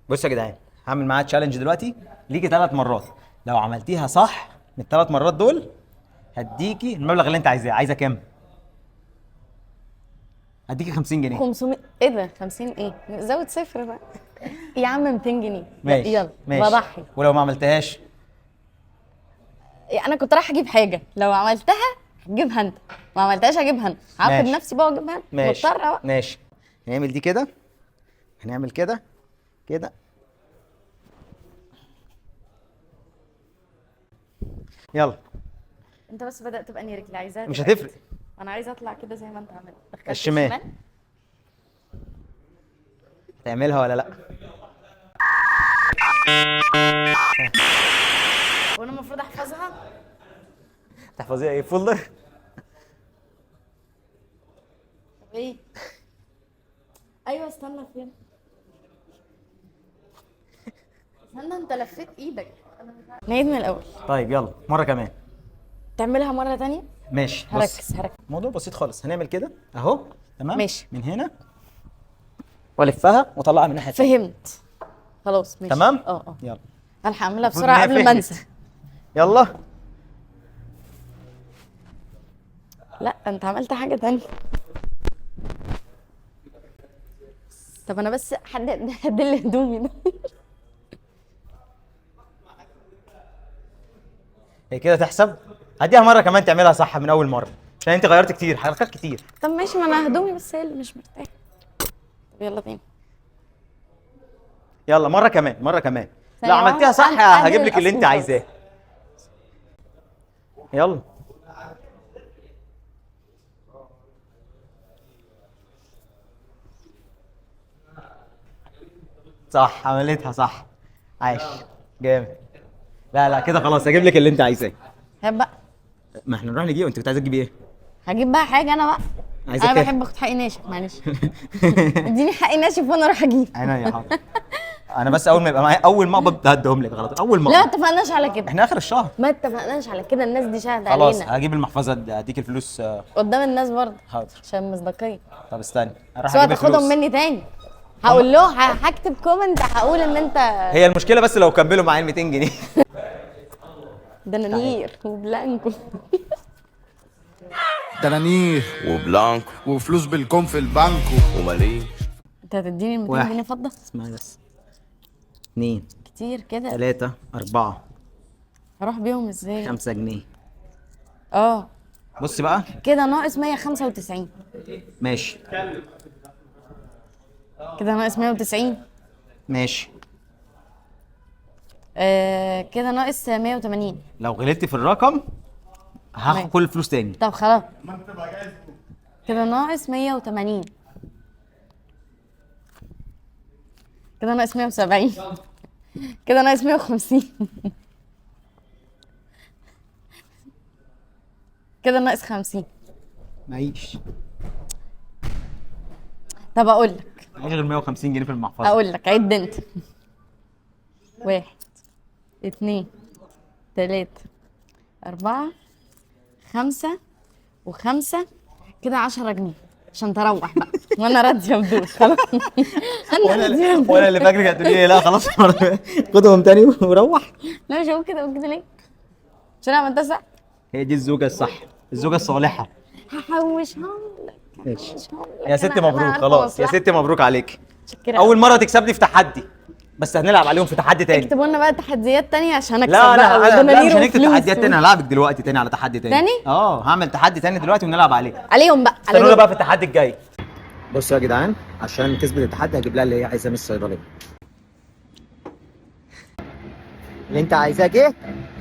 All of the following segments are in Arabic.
بصوا يا جدعان، هعمل معاها تشالنج دلوقتي. ليكي 3 مرات، لو عملتيها صح من ال3 مرات دول هديكي المبلغ اللي انت عايزاه. عايزه كام؟ هديكي 50 جنيه. 500 ايه ده؟ 50 ايه؟ زود صفر بقى. يا عم 200 جنيه. ماشي يلا ماشي. بضحي. ولو ما عملتهاش؟ انا كنت رايحه اجيب حاجه، لو عملتها هتجيبها انت، ما عملتهاش هجيبها انا، هعاقب ماشي. نفسي بقى واجيبها انا، ماشي مضطره بقى. ماشي. هنعمل دي كده، هنعمل كده كده. يلا. انت بس بدات تبقى رجلي عايزاها مش تبقى هتفرق. كده. انا عايزه اطلع كده زي ما انت عملت. دخلت الشمال. تعملها ولا لا؟ وانا المفروض احفظها؟ تحفظيها ايه؟ فولدر؟ طب ايه؟ ايوه استنى فين؟ استنى انت لفيت ايدك. نعيد من الاول. طيب يلا مره كمان. تعملها مره تانية. ماشي. هركز هركز. الموضوع بسيط خالص. هنعمل كده اهو. تمام. ماشي. من هنا والفها واطلعها من الناحيه التانية. فهمت. خلاص ماشي. تمام. اه. يلا. انا هعملها المفروض بسرعه إن هي قبل ما فهمت. انسى. يلا. لا انت عملت حاجه تانية. طب انا بس حد اللي هدومي ده. هي كده تحسب. هديها مره كمان تعملها صح من اول مره، عشان انت غيرت كتير، حركات كتير. طب ماشي، ما انا هدومي بس هي اللي مش مرتاحه. طب يلا تاني. يلا مره كمان، مره كمان. لو ثانية عملتيها واحدة، صح أعدل هجيب لك اللي انت الأصل عايزاه. يلا. صح، عملتها صح. عايش. جامد. لا لا كده خلاص، هجيب لك اللي انت عايزاه. هات بقى. ما احنا نروح نجيب، انت كنت عايزه تجيبي ايه؟ هجيب بقى حاجه انا بقى. عايزه انا كام؟ بحب اخد حقي ناشف، معلش. اديني حقي ناشف وانا اروح اجيب. عينيا حاضر. انا بس اول ما يبقى معايا اول مقبض هديهم لك على طول، اول لا مقبض. ما اتفقناش على كده. احنا اخر الشهر. ما اتفقناش على كده، الناس دي شاهده خلاص علينا هجيب المحفظه اديك الفلوس. قدام الناس برضه حاضر. عشان مصداقيه. طب استني اروح سواء اجيب الفلوس. تاخدهم مني تاني هقول له، هكتب كومنت هقول ان انت هي المشكله بس لو كملوا معايا 200 جنيه. دنانير وبلانكو. دنانير وبلانكو وفلوس بالكم في البانكو. وماليش. انت هتديني 200 واحد. جنيه فضه؟ اسمعي بس. 2 كتير كده. 3 4 هروح بيهم ازاي؟ 5 جنيه. اه بص بقى. كده ناقص 195. ماشي كده ناقص 190. ماشي. كده ناقص 180. لو غلطتي في الرقم هاخد ماشي. كل الفلوس تاني. طب خلاص. كده ناقص 180. كده ناقص 170. كده ناقص 150. كده ناقص 50. معيش. طب اقول لك، معيش غير 150 جنيه في المحفظه. اقول لك عد انت. 1 2 3 4 5 و5. كده 10 جنيه عشان تروح بقى. وانا راضيه بدول خلاص. انا راضيه بدول. وانا اللي فاكرك هتقولي لي لا خلاص. خدهم تاني وروح. لا مش هقول كده، اقول كده ليه؟ عشان انا عملتها صح. هي دي الزوجه الصح، الزوجه الصالحه. هحوشهم لك. ماشي. هحوشهم لك. يا ستي أنا مبروك عارفة خلاص، يا مصلحتك. ستي مبروك عليك. متشكرة اول أوي. مره تكسبني في تحدي، بس هنلعب عليهم في تحدي تاني. اكتبوا لنا بقى تحديات تانية عشان اكسب لا بقى لا ودنانير مش هنكتب وفلوس تحديات تاني، هلعبك دلوقتي تاني على تحدي تاني. تاني؟ هعمل تحدي تاني دلوقتي ونلعب عليه. عليهم بقى على استنونا دول. بقى في التحدي الجاي. بصوا يا جدعان، عشان كسبت التحدي هجيب لها اللي هي عايزاه من الصيدليه. اللي انت عايزاه جه.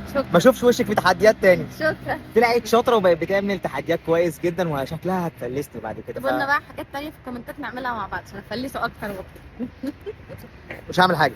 شكرا. ما اشوفش وشك في تحديات تاني. شكرا. طلعت شاطره وبقت بتعمل التحديات كويس جدا، وشكلها هتفلسني بعد كده. قلنا بقى حاجات تانية في الكومنتات نعملها مع بعض عشان نفلسوا اكتر واكتر. مش هعمل حاجه.